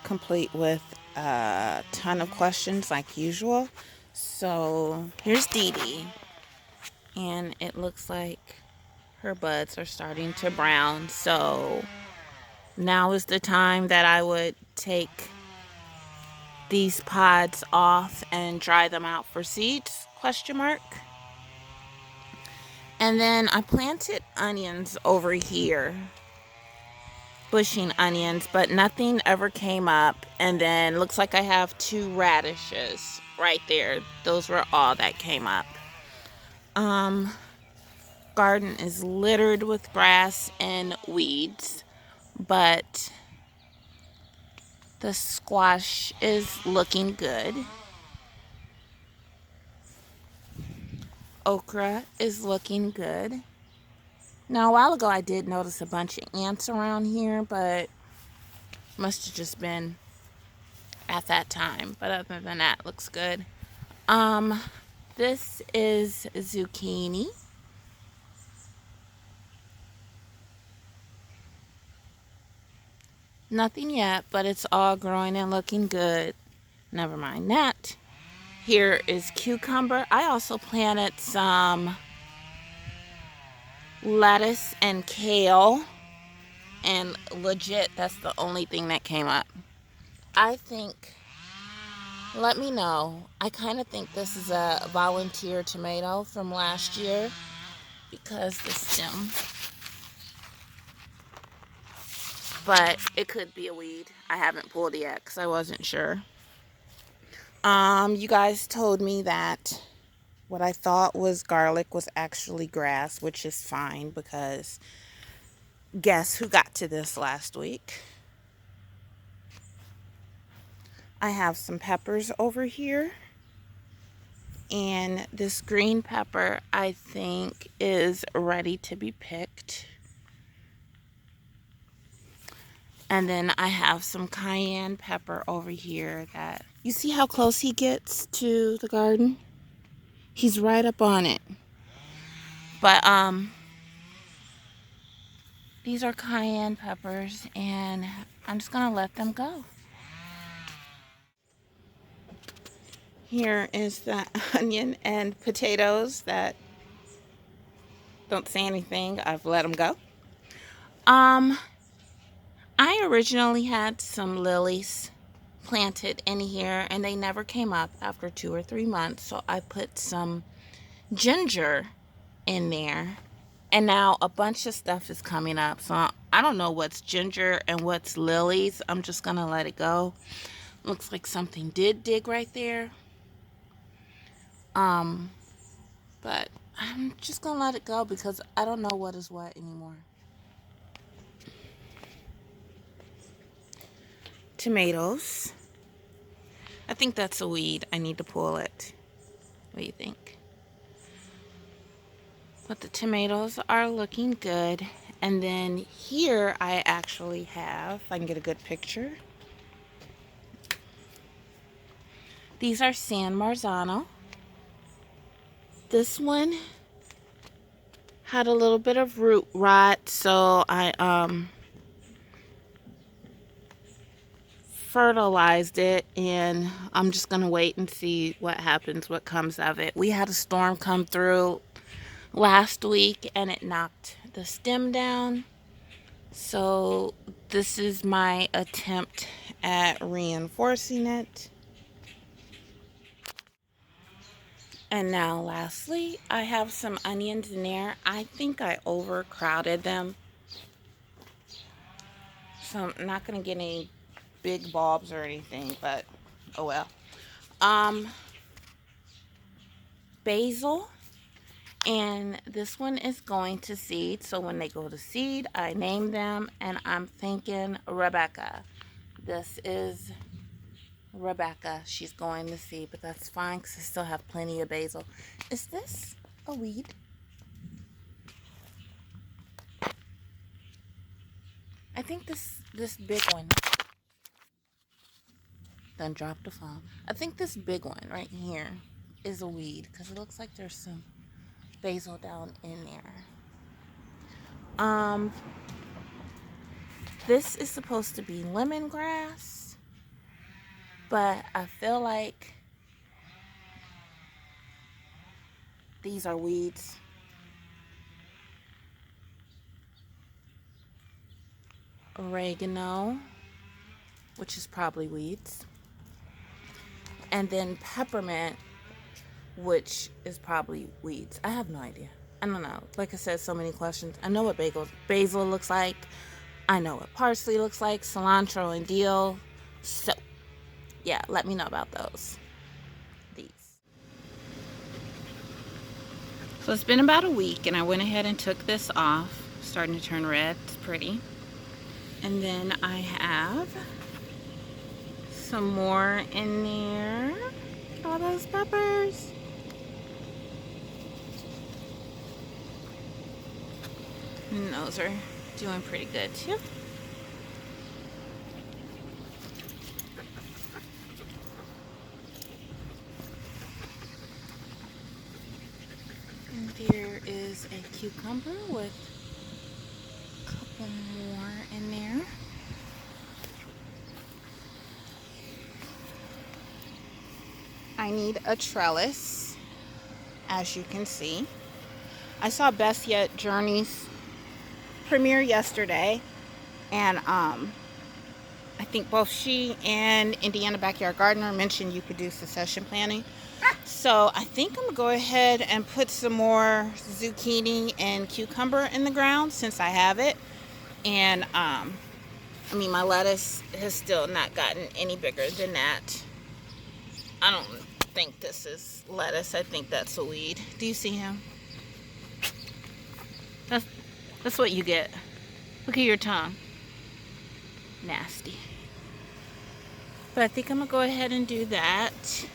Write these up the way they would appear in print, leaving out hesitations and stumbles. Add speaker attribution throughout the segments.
Speaker 1: complete with a ton of questions like usual. So here's Dee Dee, and it looks like her buds are starting to brown. So now is the time that I would take these pods off and dry them out for seeds? Question mark. And then I planted onions over here, bushing onions, but nothing ever came up. And then looks like I have 2 radishes right there. Those were all that came up. Um, Garden is littered with grass and weeds, but the squash is looking good. Okra is looking good. Now, a while ago, I did notice a bunch of ants around here, but must have just been at that time. But other than that, looks good. Um, this is zucchini. Nothing yet, but it's all growing and looking good. Never mind that. Here is cucumber. I also planted some lettuce and kale, and legit, that's the only thing that came up. I think, let me know. I kind of think this is a volunteer tomato from last year because the stem, but it could be a weed. I haven't pulled it yet because I wasn't sure. You guys told me that what I thought was garlic was actually grass, which is fine because guess who got to this last week? I have some peppers over here, and this green pepper I think is ready to be picked. And then I have some cayenne pepper over here that, you see how close he gets to the garden? He's right up on it. But these are cayenne peppers, and I'm just gonna let them go. Here is the onion and potatoes that don't say anything. I've let them go. I originally had some lilies planted in here, and they never came up after 2 or 3 months. So I put some ginger in there, and now a bunch of stuff is coming up. So I don't know what's ginger and what's lilies. I'm just gonna let it go. Looks like something did dig right there. But I'm just gonna let it go because I don't know what is what anymore. Tomatoes. I think that's a weed. I need to pull it. What do you think? But the tomatoes are looking good. And then here I actually have, if I can get a good picture. These are San Marzano. This one had a little bit of root rot, so I fertilized it, and I'm just gonna wait and see what happens, what comes of it. We had a storm come through last week and it knocked the stem down, so this is my attempt at reinforcing it. And now lastly, I have some onions in there. I think I overcrowded them, so I'm not gonna get any big bulbs or anything, but oh well. Basil, and this one is going to seed, so when they go to seed I name them, and I'm thinking Rebecca. This is Rebecca. She's going to seed, but that's fine because I still have plenty of basil. Is this a weed? I think this big one then dropped a phone. I think this big one right here is a weed because it looks like there's some basil down in there. This is supposed to be lemongrass, But I feel like these are weeds. Oregano, which is probably weeds. And then peppermint, which is probably weeds. I have no idea. I don't know. Like I said, so many questions. I know what basil looks like. I know what parsley looks like, cilantro and dill. So, yeah, let me know about those. These. So it's been about a week, and I went ahead and took this off. Starting to turn red. It's pretty. And then I have some more in there. All those peppers. And those are doing pretty good too. And there is a cucumber with a couple more in there. I need a trellis, as you can see. I saw Best Yet Journey's premiere yesterday, and I think both she and Indiana Backyard Gardener mentioned you could do succession planting. So I think I'm gonna go ahead and put some more zucchini and cucumber in the ground since I have it. And I mean, my lettuce has still not gotten any bigger than that. I don't think this is lettuce. I think that's a weed. Do you see him? That's what you get. Look at your tongue. Nasty. But I think I'm gonna go ahead and do that.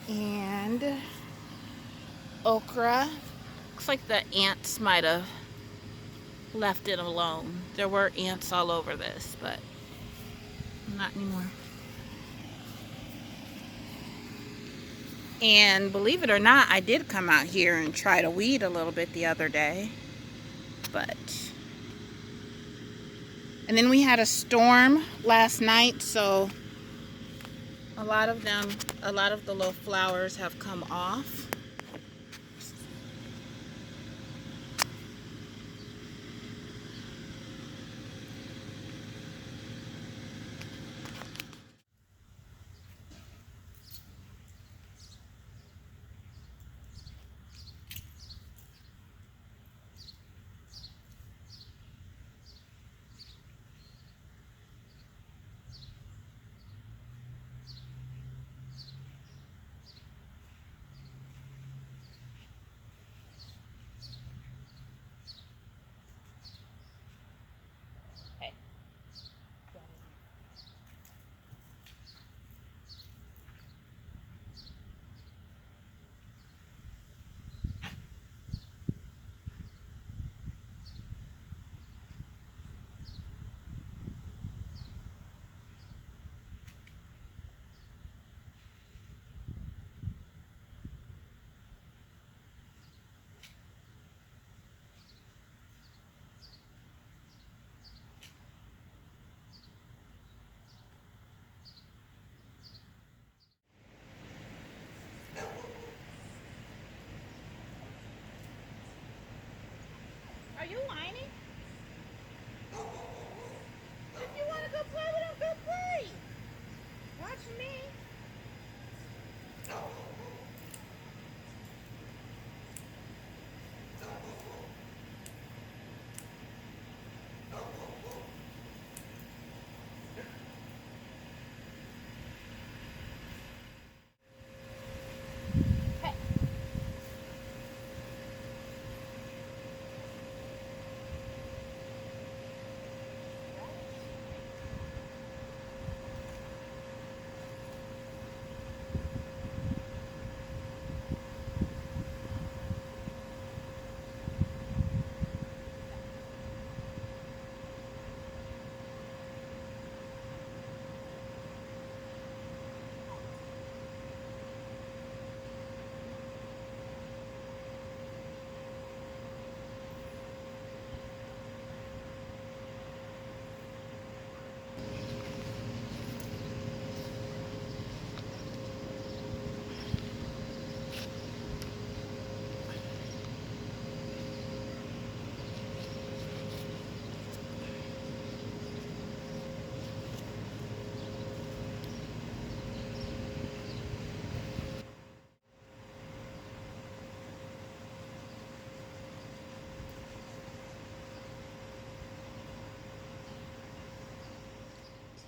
Speaker 1: And okra. Looks like the ants might have left it alone. There were ants all over this, but not anymore. And believe it or not, I did come out here and try to weed a little bit the other day. And then we had a storm last night, so a lot of the little flowers have come off.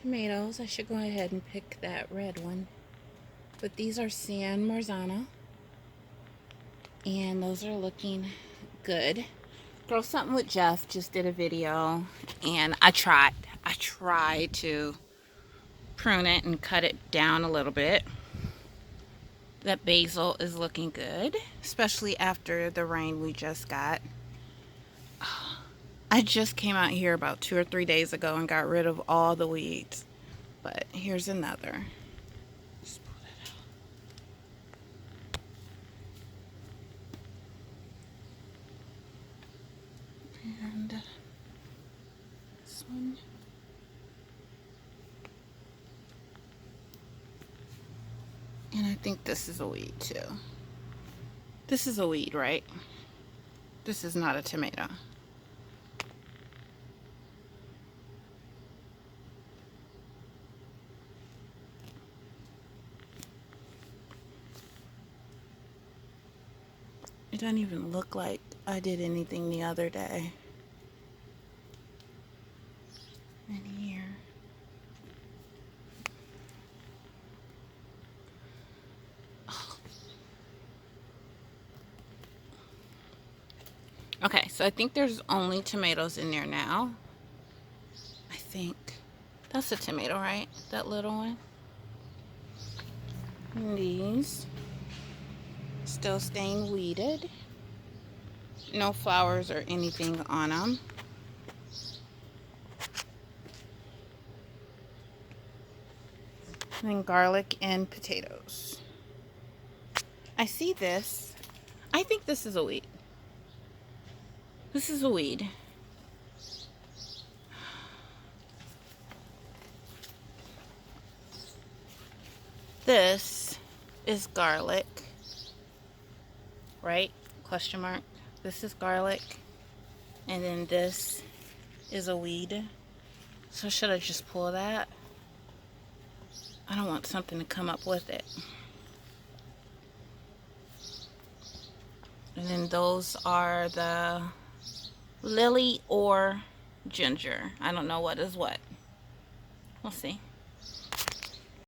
Speaker 1: tomatoes. I should go ahead and pick that red one. But these are San Marzano. And those are looking good. Grow Something with Jeff just did a video. And I tried to prune it and cut it down a little bit. That basil is looking good, especially after the rain we just got. I just came out here about 2 or 3 days ago and got rid of all the weeds. But here's another. Just pull that out. And this one. And I think this is a weed too. This is a weed, right? This is not a tomato. It doesn't even look like I did anything the other day. And here. Okay, so I think there's only tomatoes in there now. I think. That's a tomato, right? That little one. And these. Still staying weeded. No flowers or anything on them. And then garlic and potatoes. I see this. I think this is a weed. This is a weed. This is garlic, right? Question mark. This is garlic. And then this is a weed. So should I just pull that? I don't want something to come up with it. And then those are the lily or ginger. I don't know what is what. We'll see.